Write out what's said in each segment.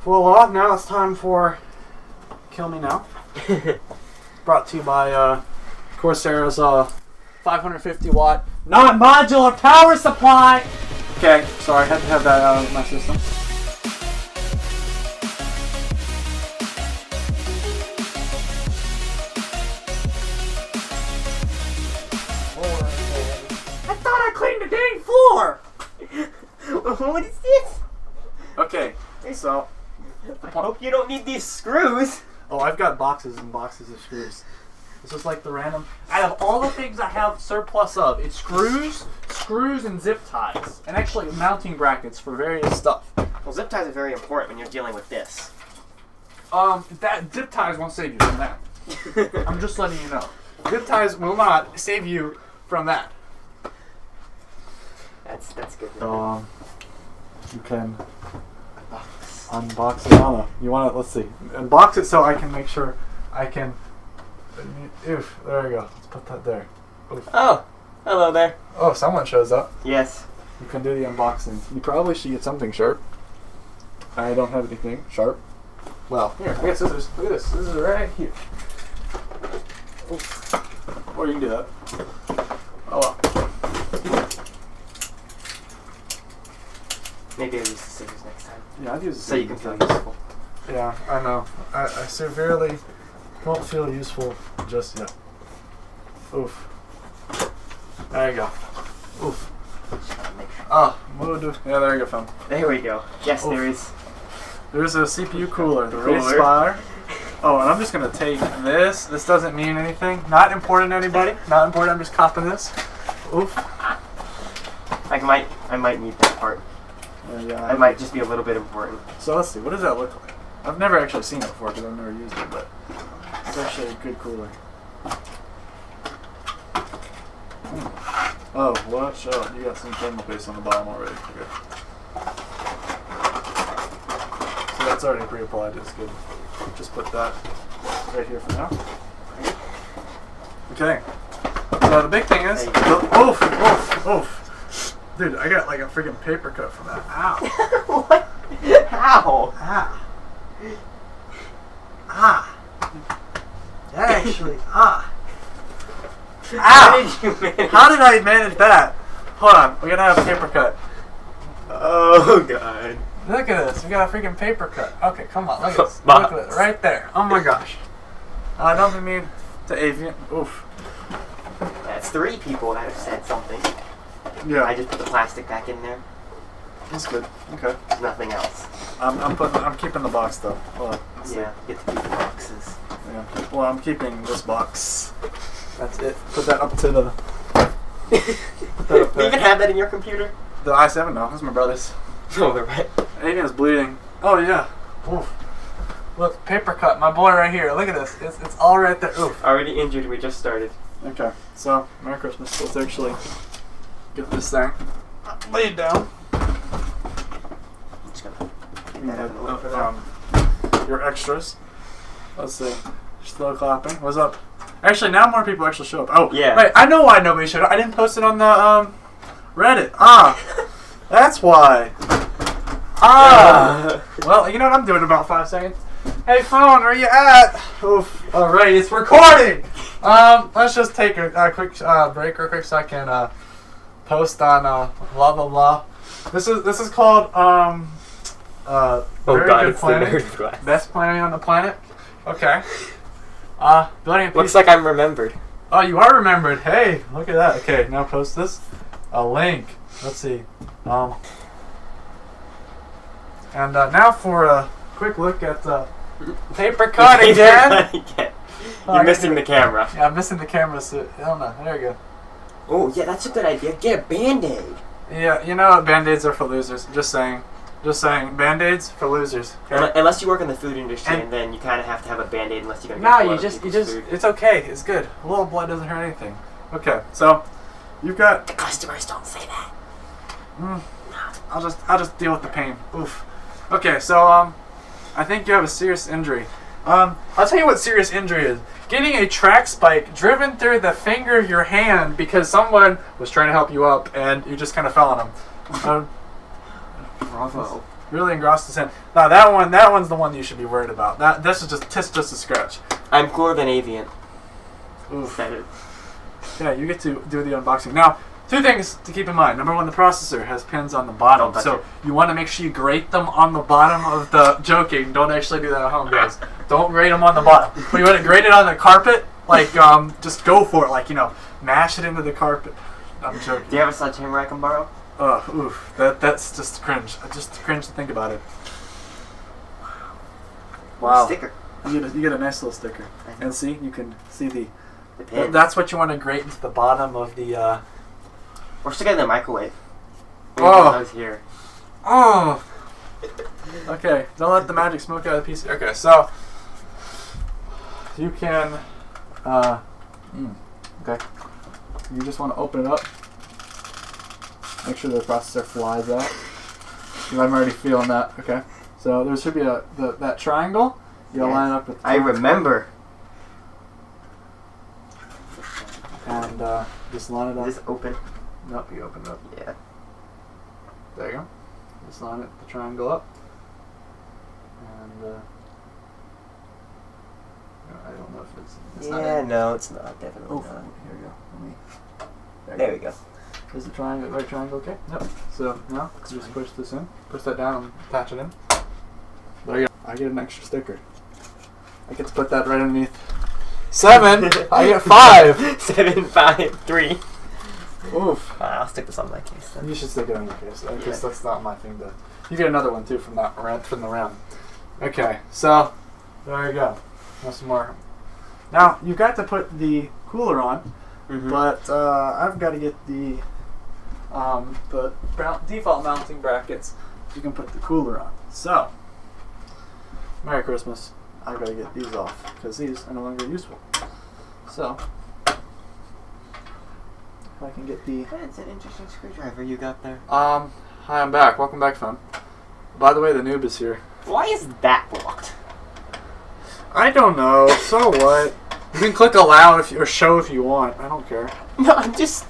voila, now it's time for Kill Me Now. Brought to you by Corsair's 550 watt non-modular power supply. Okay, sorry, I had to have that out of my system. I thought I cleaned the dang floor! What is this? Okay, so... I hope you don't need these screws. Oh, I've got boxes and boxes of screws. This is like the random... Out of all the things I have surplus of, it's screws, and zip ties. And actually mounting brackets for various stuff. Well, zip ties are very important when you're dealing with this. That zip ties won't save you from that. I'm just letting you know. Zip ties will not save you from that. That's good. So, you can unbox it. I don't know. You want to, let's see. Unbox it so I can make sure I can. Oof, there we go. Let's put that there. Oof. Oh, hello there. Oh, someone shows up. Yes. You can do the unboxing. You probably should get something sharp. I don't have anything sharp. Well, here, I got scissors. Look at this. Scissors are right here. Oof. Or you can do that. Oh well. Maybe I'll use the scissors next time. Yeah, I'd use the scissors. So you can feel useful. Yeah, I know. I severely won't feel useful just yet. Oof. There you go. Oof. Oh, yeah, there you go, fam. There we go. Yes, Oof. There's a CPU cooler, the Race Spire. Oh, and I'm just gonna take this. This doesn't mean anything. Not important to anybody. Not important. I'm just copping this. Oof. I might need that part. Yeah, I might just be a little bit important. So let's see. What does that look like? I've never actually seen it before because I've never used it, but it's actually a good cooler. Oh, watch out. You got some thermal paste on the bottom already. Okay. So that's already pre-applied. It's good. Just put that right here for now. Okay. So the big thing is... Oof. Dude, I got like a freaking paper cut from that. Ow. What? How? Actually, How did you manage? How did I manage that? Hold on, we're gonna have a paper cut. Oh god. Look at this, we got a freaking paper cut. Okay, come on, look at this. Box. Look at it, right there. Oh my gosh. I don't mean to avian. Oof. That's 3 people that have said something. Yeah. I just put the plastic back in there. That's good. Okay. Nothing else. I'm keeping the box though. Hold on. Let's see. Yeah, get to keep the boxes. Yeah. Well, I'm keeping this box. That's it. Put that up to the. Put that up You there. even have that in your computer? The i7 no, that's my brother's. Oh, they're right. Avian's bleeding. Oh yeah. Oof. Look, paper cut. My boy right here. Look at this. It's all right there. Oof. Already injured. We just started. Okay. So Merry Christmas. Let's actually get this thing laid down. I'm just gonna get that out of the way for that. Your extras. Let's see. Slow clapping. What's up? Actually, now more people actually show up. Oh, yeah. Right. I know why nobody showed up. I didn't post it on the Reddit. That's why. Well, you know what I'm doing in about 5 seconds. Hey, phone, where you at? Oof. All right, it's recording. Let's just take a quick break real quick so I can post on blah blah blah. This is called very good planning. Best planning on the planet. Okay. Building a piece. Looks like I'm remembered. Oh, you are remembered. Hey, look at that. Okay, now post this. A link. Let's see. And now for a quick look at paper cut again. You're missing the camera. Yeah, I'm missing the camera. So, I don't know. There you go. Oh, yeah, that's a good idea. Get a Band-Aid. Yeah, you know Band-Aids are for losers. Just saying. Band-Aids for losers. Okay? Unless you work in the food industry, and then you kind of have to have a Band-Aid unless you're gonna No, get you just, it's okay. It's good. A little blood doesn't hurt anything. Okay, so you've got. The customers don't say that. I'll just deal with the pain. Oof. Okay, so I think you have a serious injury. I'll tell you what serious injury is. Getting a track spike driven through the finger of your hand because someone was trying to help you up and you just kind of fell on them. Bravo. really engrossed his hand. Now that one's the one you should be worried about. This is just a scratch. I'm cooler than Avian. Oof. Better. Yeah, you get to do the unboxing. Now, 2 things to keep in mind. Number 1, the processor has pins on the bottom. So you want to make sure you grate them on the bottom of the... Joking. Don't actually do that at home, guys. Don't grate them on the bottom. But you want to grate it on the carpet. Like, just go for it. Like, mash it into the carpet. I'm joking. Do you have a sledgehammer I can borrow? Oof. That's just cringe. I just cringe to think about it. Wow. Sticker. You get a nice little sticker. And see, you can see the pin. That's what you want to grate into the bottom of the... We're sticking it in the microwave. Oh. Here. Oh. Okay. Don't let the magic smoke out of the PC. Okay, so you can. Okay. You just want to open it up. Make sure the processor flies out. I'm already feeling that. Okay. So there should be that triangle. You gotta line it up with. I remember. And just line it up. Is this open? Nope, you open it up. Yeah. There you go. Just line it, the triangle up. And I don't know if it's not in. No, it's not. Definitely not. Here we go. There we go. Is the triangle, right triangle okay? Yep. So now, just push this in. Push that down and attach it in. There you go. I get an extra sticker. I get to put that right underneath. 7! I get 5! 7, 5, 3. Oof. I'll stick this on my case then. You should stick it on your case. Because that's not my thing to... You get another one too from the RAM. Okay, so there you go. That's some more. Now, you've got to put the cooler on, but I've got to get the default mounting brackets so you can put the cooler on. So, Merry Christmas. I've got to get these off because these are no longer useful. So, if I can get the... That's an interesting screwdriver you got there. Hi, I'm back. Welcome back, fam. By the way, the noob is here. Why is that blocked? I don't know. So what? You can click allow or show if you want. I don't care. No, I'm just...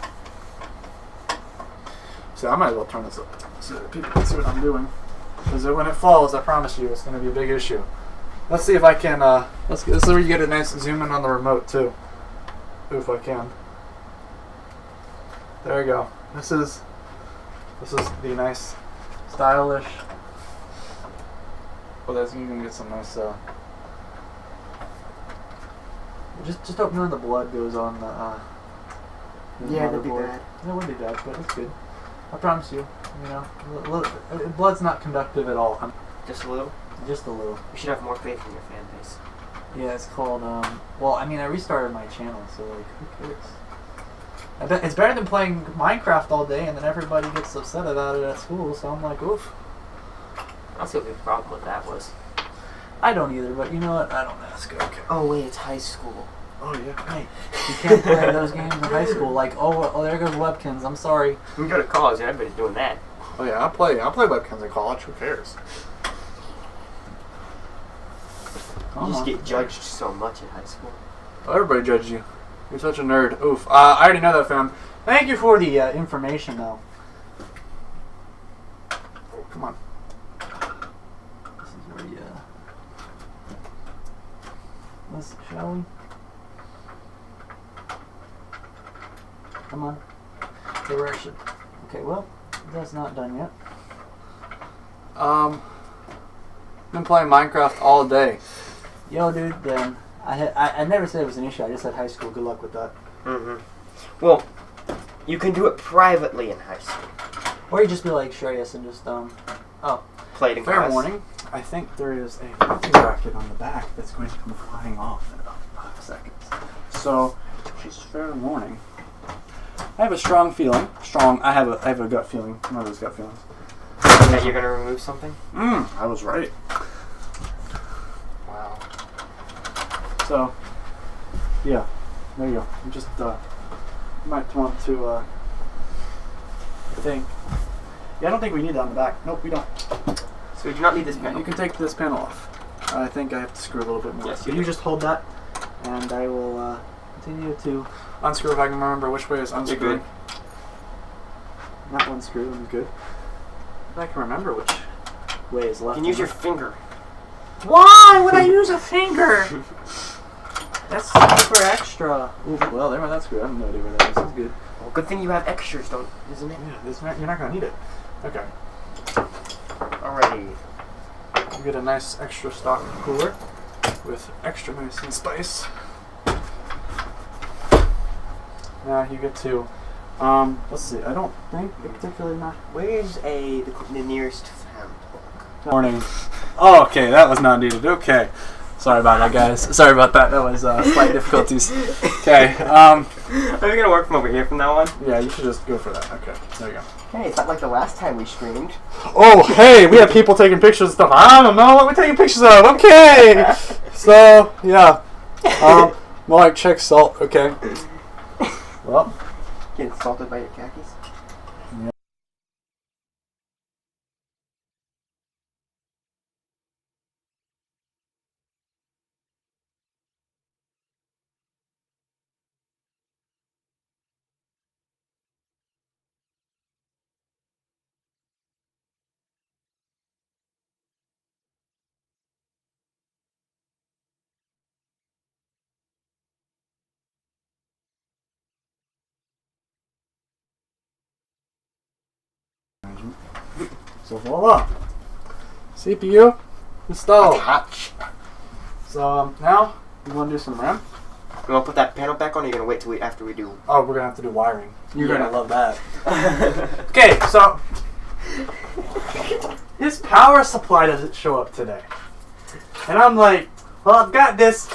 So I might as well turn this up so that people can see what I'm doing. Because when it falls, I promise you, it's going to be a big issue. Let's see if I can, this is where you get a nice zoom in on the remote, too. If I can. There you go. This is the nice, stylish. Oh, that's you can get some nice. Just hope none of the blood goes on the. Yeah, that'd be bad. That would be bad, but it's good. I promise you. Blood's not conductive at all. Just a little. Just a little. You should have more faith in your fan base. Yeah, it's called. Well, I mean, I restarted my channel, so like, who cares? I bet it's better than playing Minecraft all day, and then everybody gets upset about it at school. So I'm like, oof. I don't see what the problem with that was. I don't either, but you know what? I don't ask. Okay. Oh wait, it's high school. Oh yeah. Hey, you can't play those games in high school. Like, oh, there goes Webkins. I'm sorry. We go to college, and everybody's doing that. Oh yeah, I'll play Webkins in college. Who cares? You just get judged so much in high school. Oh, everybody judges you. You're such a nerd. Oof. I already know that, fam. Thank you for the information, though. Oh, come on. This is where you... shall we? Come on. Where should... Okay, well, that's not done yet. Been playing Minecraft all day. Yo, dude, then... I never said it was an issue. I just said high school. Good luck with that. Well, you can do it privately in high school. Or you just be like, sure, yes, and just, play it in fair class. warning. I think there is a mounting bracket on the back that's going to come flying off in about 5 seconds. So, just fair warning. I have a strong feeling. I have a gut feeling. One of those gut feelings. That you're gonna remove something? I was right. Wow. So, yeah, there you go. I'm just, might want to, I think. Yeah, I don't think we need that on the back. Nope, we don't. So we do not need this panel. You can take this panel off. I think I have to screw a little bit more. Yes, so you just hold that, and I will continue to unscrew if I can remember which way is unscrewing. You're good. Not unscrew, I'm good. If I can remember which weighs left. You can use your finger. Why would I use a finger? That's super extra. Ooh, well, there, that's good. I have no idea where that is. That's good. Well, good thing you have extras, isn't it? Yeah, you're not gonna need it. Okay. Alrighty. You get a nice extra stock cooler with extra nice and spice. Now you get to, let's see. I don't think it particularly matters. Where's the nearest fan plug? Morning. Oh, okay, that was not needed. Okay. Sorry about that, guys. Sorry about that. That was slight difficulties. Okay. Are we gonna work from over here from now on? Yeah, you should just go for that. Okay. There you go. Hey, it's not like the last time we streamed. Oh, hey, we have people taking pictures of stuff. I don't know what we're taking pictures of. Okay. So, yeah. More like check salt. Okay. Well. Getting salted by your khakis? Yeah. So voila, CPU installed. So now we want to do some RAM. You want to put that panel back on, or are you going to wait till after we do? Oh, we're gonna have to do wiring. You're gonna love that. Okay, so his power supply doesn't show up today, and I'm like, well, I've got this.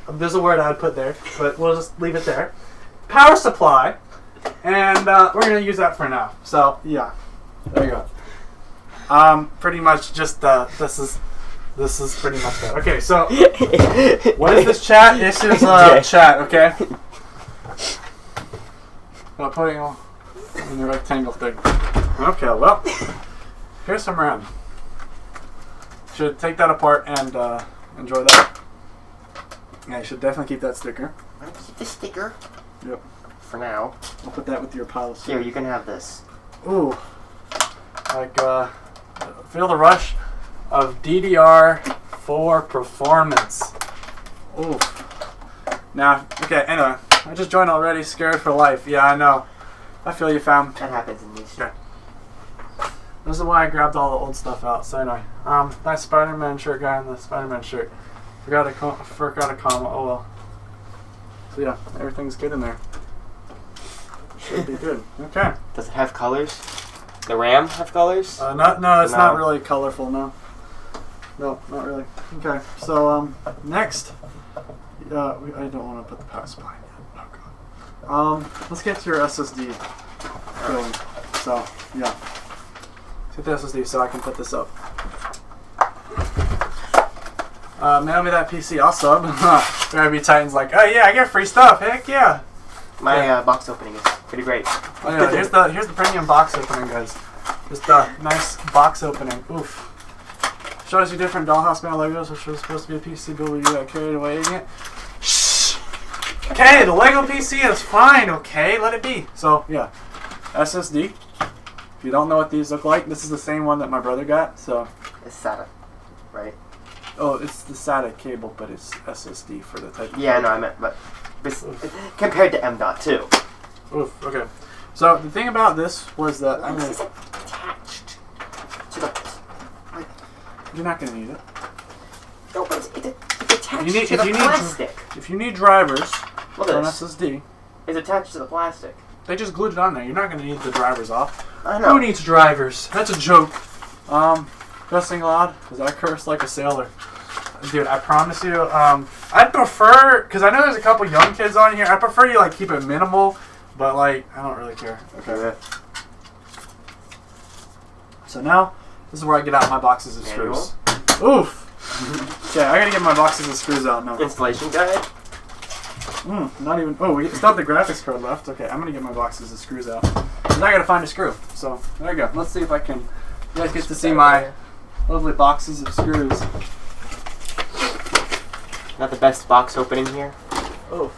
There's a word I'd put there, but we'll just leave it there. Power supply, and we're gonna use that for now. So yeah, there you go. Pretty much just this is pretty much that. Okay, so what is this chat? This is chat, okay? I'm putting it in the rectangle thing. Okay, well, here's some RAM. Should take that apart and enjoy that. Yeah, you should definitely keep that sticker. I'm going to keep the sticker. Yep. For now. I'll put that with your pile of stuff. Here, you can have this. Ooh. Like, feel the rush of DDR4 performance. Ooh. Now, okay, anyway. I just joined already, scared for life. Yeah, I know. I feel you, fam. That happens in these. Okay. This is why I grabbed all the old stuff out. So anyway, nice Spider-Man shirt guy in the Spider-Man shirt. Forgot a comma. Oh well. So yeah, everything's good in there. Should be good. Okay. Does it have colors? The RAM have colors? No, it's not really colorful. No, not really. Okay. So next, I don't want to put the power supply in yet. Oh god. Let's get to your SSD going. So yeah. Let's get the SSD so I can put this up. Mail me that PC, I'll sub. Maybe Titan's like, oh yeah, I get free stuff. Heck yeah. My box opening is pretty great. Oh yeah, here's the premium box opening, guys. Just a nice box opening. Oof. Shows you different dollhouse mail Legos, which was supposed to be a PC build, but you got carried away again. Shh. Okay, the Lego PC is fine. Okay, let it be. So yeah, SSD. If you don't know what these look like, this is the same one that my brother got. So it's SATA, right? Oh, it's the SATA cable, but it's SSD for the type. Yeah, no, I meant, but compared to M.2. Oof. Okay. So the thing about this was that This is attached to the. You're not gonna need it. No, but it's attached to the plastic. If you need drivers for an this. SSD, It's attached to the plastic. they just glued it on there. You're not gonna need the drivers off. I know. Who needs drivers? That's a joke. Cussing loud, because I curse like a sailor. Dude, I promise you, I'd prefer, because I know there's a couple young kids on here, I prefer you, like, keep it minimal, but, like, I don't really care. Okay. Yeah. So now, this is where I get out my boxes of screws. Oof! Okay, I gotta get my boxes of screws out now. Installation guide? Not even, we still have the graphics card left. Okay, I'm gonna get my boxes of screws out. Because I gotta find a screw. So, there you go. Let's see if I can, you guys get to see my lovely boxes of screws. Not the best box opening here. Oh.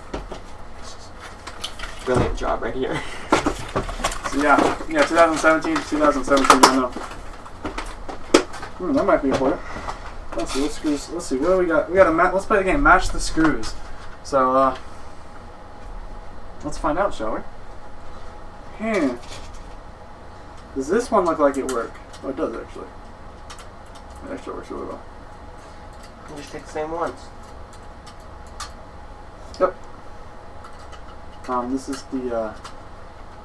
Brilliant job right here. So yeah, 2017 to 2017, I know. That might be important. Let's see what screws. Let's see what do we got. We got a let's play the game. Match the screws. So let's find out, shall we? Does this one look like it works? Oh, it does actually. It actually works really well. You just take the same ones. Yep. This is the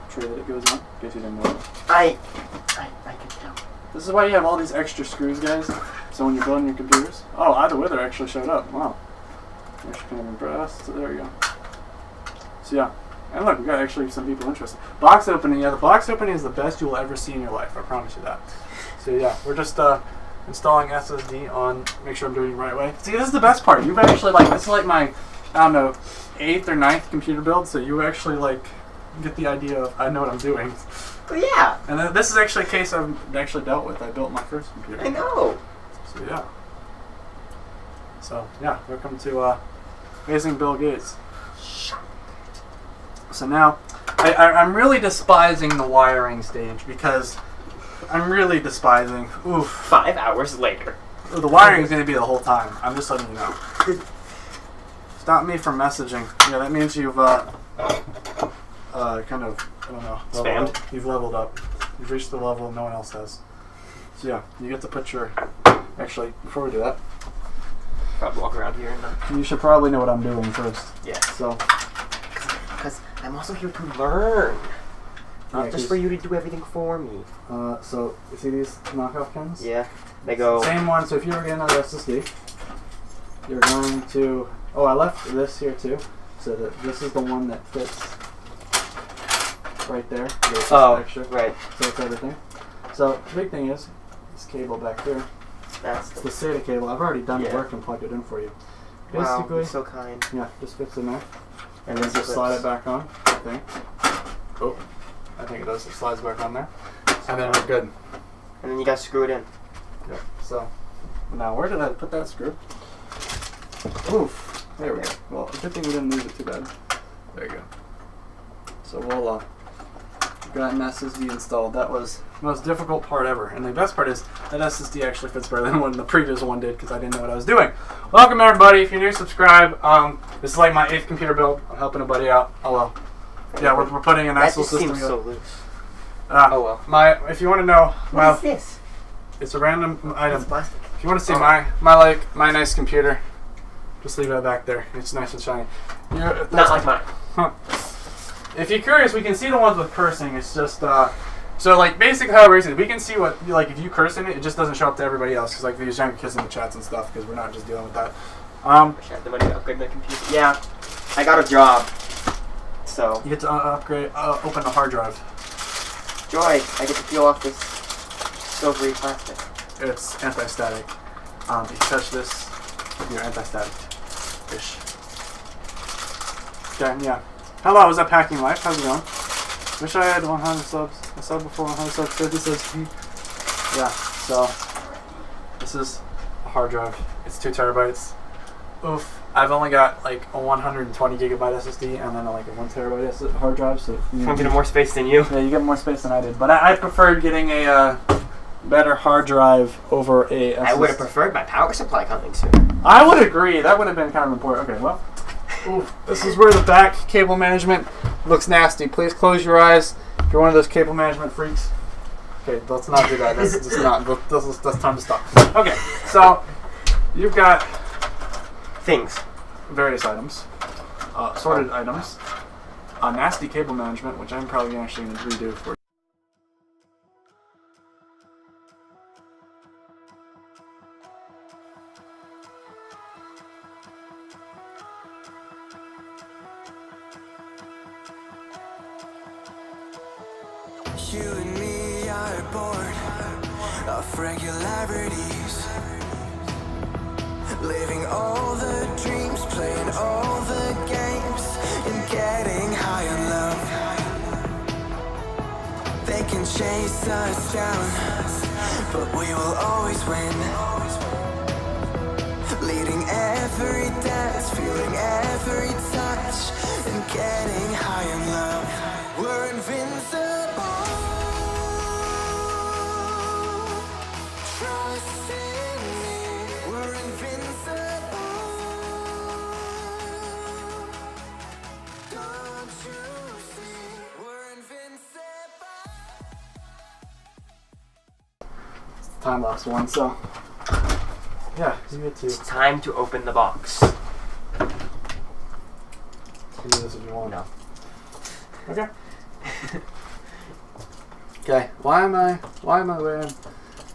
tray that it goes on. In case you didn't know. I can tell. This is why you have all these extra screws, guys. So when you're building your computers. Oh, Ida Wither actually showed up. Wow. Actually kind of impressed. So there we go. So yeah. And look, we got actually some people interested. Box opening. Yeah, the box opening is the best you will ever see in your life. I promise you that. So yeah, we're just installing SSD on. Make sure I'm doing it the right way. See, this is the best part. You've actually this is like my, I don't know, 8th or 9th computer build. So you actually get the idea of I know what I'm doing. Well, yeah. And then this is actually a case I've actually dealt with. I built my first computer. I know. So yeah. So yeah, welcome to Amazing Bill Gates. So now, I'm really despising the wiring stage because I'm really despising. Oof. 5 hours later. The wiring is going to be the whole time. I'm just letting you know. Stop me from messaging. Yeah, that means you've kind of, I don't know. Spammed? You've leveled up. You've reached the level no one else has. So yeah, you get to put your. Actually, before we do that, Probably walk around here and you should probably know what I'm doing first. yeah. So. Because I'm also here to learn. Not Yeah, just for you to do everything for me. So you see these knockoff pins? Yeah. They go. Same one. So if you were getting another SSD, you're going to. Oh, I left this here too. So that this is the one that fits right there. There's Oh, extra. right. So it's everything. So the big thing is this cable back here. That's It's the SATA cable. I've already done the Yeah. work and plugged it in for you. wow, Basically, you're so kind. yeah, just fits in there. And then This just clips. slide it back on, I think. Oh, I think it does. It slides back on there. And then we're good. And then you gotta screw it in. Yep. So, now where did I put that screw? Oof. There we go. Well, good thing we didn't lose it too bad. There you go. So we'll got an SSD installed. That was the most difficult part ever. And the best part is that SSD actually fits better than what the previous one did because I didn't know what I was doing. Welcome everybody. If you're new, subscribe. This is like my 8th computer build. I'm helping a buddy out. Oh well. Yeah, we're putting a nice That little just system seems together. so loose. Oh well. If you want to know, What is this? it's a random item. It's plastic. If you want to see my nice computer, just leave it back there. It's nice and shiny. Not like mine. Huh. If you're curious, we can see the ones with cursing. It's just so basically how it works is we can see what if you curse in it, it just doesn't show up to everybody else because these giant kids in the chats and stuff because we're not just dealing with that. Wish I had the money to upgrade my computer. Yeah, I got a job, so You get to open the hard drive. joy. I get to peel off this silvery plastic. It's anti-static. If you touch this, you're anti-static-ish. Okay, yeah. Hello, is that Packing Life? How's it going? Wish I had 100 subs. I subbed before 100 subs. 50 subs. Yeah, so this is a hard drive. It's 2 terabytes. Oof. I've only got a 120 gigabyte SSD and then a 1 terabyte hard drive. So I'm getting more space than you. Yeah, you get more space than I did. But I preferred getting a better hard drive over a SSD. I would have preferred my power supply coming soon. I would agree. That would have been kind of important. Okay, well. Oof. This is where the back cable management looks nasty. Please close your eyes if you're one of those cable management freaks. Okay, let's not do that. That's just not. That's time to stop. Okay, so you've got Things. various items, sorted items, nasty cable management, which I'm probably actually going to redo for you. You and me are bored of regularities, living all the dreams, playing all the games, and getting high on love. They can chase us down, but we will always win. Leading every dance, feeling every touch, and getting high on love. We're invincible. Trust time lapse one. So yeah, you get to. It's time to open the box. You can do this if you want. No. Okay. Okay. Why am I wearing?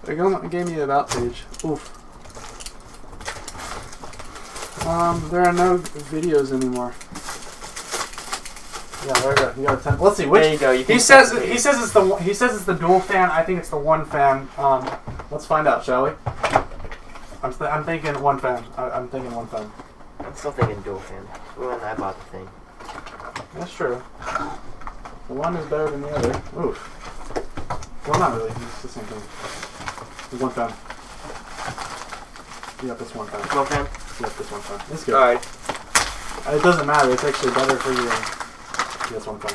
It gave me the about page. Oof. There are no videos anymore. Yeah, there we go. You got a 10. Let's see. Which, there you go. You can he says it's the dual fan. I think it's the one fan. Let's find out, shall we? I'm thinking one fan. I'm thinking one fan. I'm still thinking dual fan. When I bought the thing. That's true. The one is better than the other. Oof. Well, not really. It's the same thing. One fan. Yep, it's one fan. One fan? Yep, it's one fan. It's good. Alright. It doesn't matter. It's actually better for you. Yes, one fan.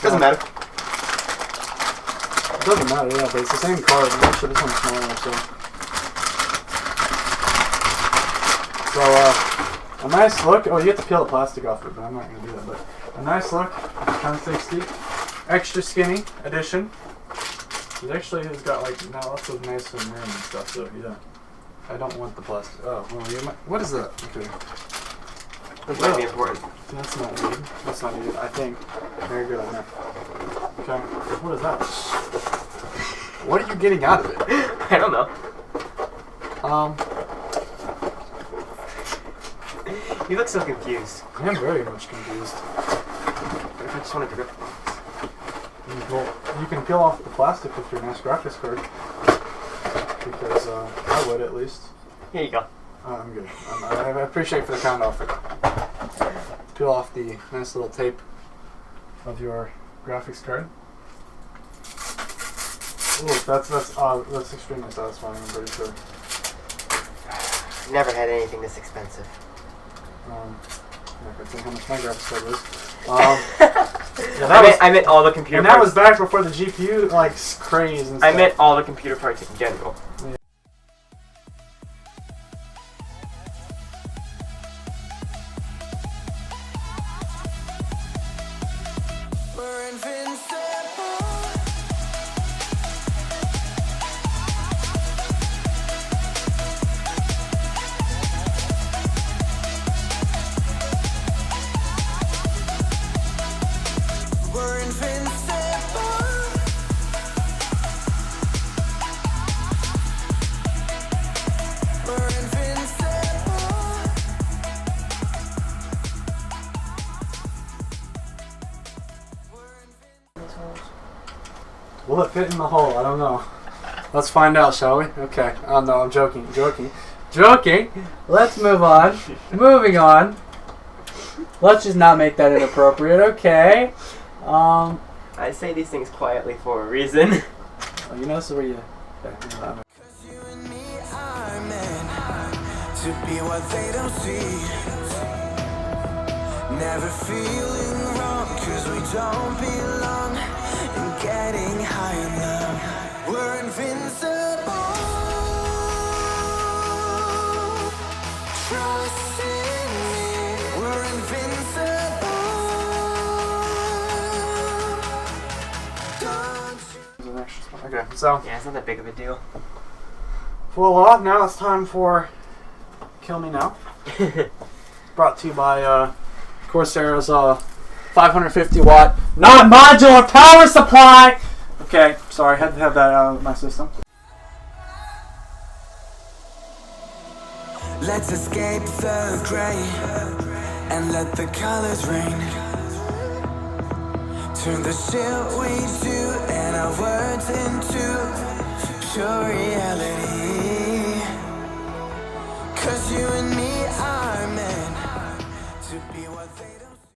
Doesn't matter. It doesn't matter, yeah, but it's the same card. Actually, this one's smaller, so a nice look. Oh, you have to peel the plastic off it, but I'm not going to do that. But a nice look. 1060. Extra skinny edition. It actually has got like now lots of nice and room and stuff, so yeah. I don't want the plastic. Oh, well, you might. What is that? Okay. This might be important. That's not needed. That's not needed, I think. Very good on that. Okay. What is that? What are you getting out of it? I don't know. You look so confused. I am very much confused. What if I just wanted to rip the box? Well, you can peel off the plastic with your nice graphics card. Because I would at least. Here you go. I'm good. I appreciate for the kind offer. Peel off the nice little tape of your graphics card. Ooh, that's extremely satisfying. I'm pretty sure. Never had anything this expensive. I'm not gonna say how much my graphics card was. I meant all the computer and parts. that was back before the GPU craze and stuff. I meant all the computer parts in general. Yeah. We're invincible. We're invincible. We're invincible. Will it fit in the hole? I don't know. Let's find out, shall we? Okay. Oh no, I'm joking. Joking. Let's move on. Moving on. Let's just not make that inappropriate, okay? I say these things quietly for a reason. Oh, you know this is where you... Okay. Cause you and me are meant to be what they don't see. Never feeling wrong cause we don't belong. And getting high in love. We're invincible. Trust in me. We're invincible. Don't you There's an extra spot. Okay, so... Yeah, it's not that big of a deal. Voila, now it's time for Kill Me Now. Brought to you by Corsair's 550 watt non-modular power supply. Okay, sorry, had to have that out of my system. Let's escape the gray and let the colors rain. Turn the shit we do and our words into pure reality.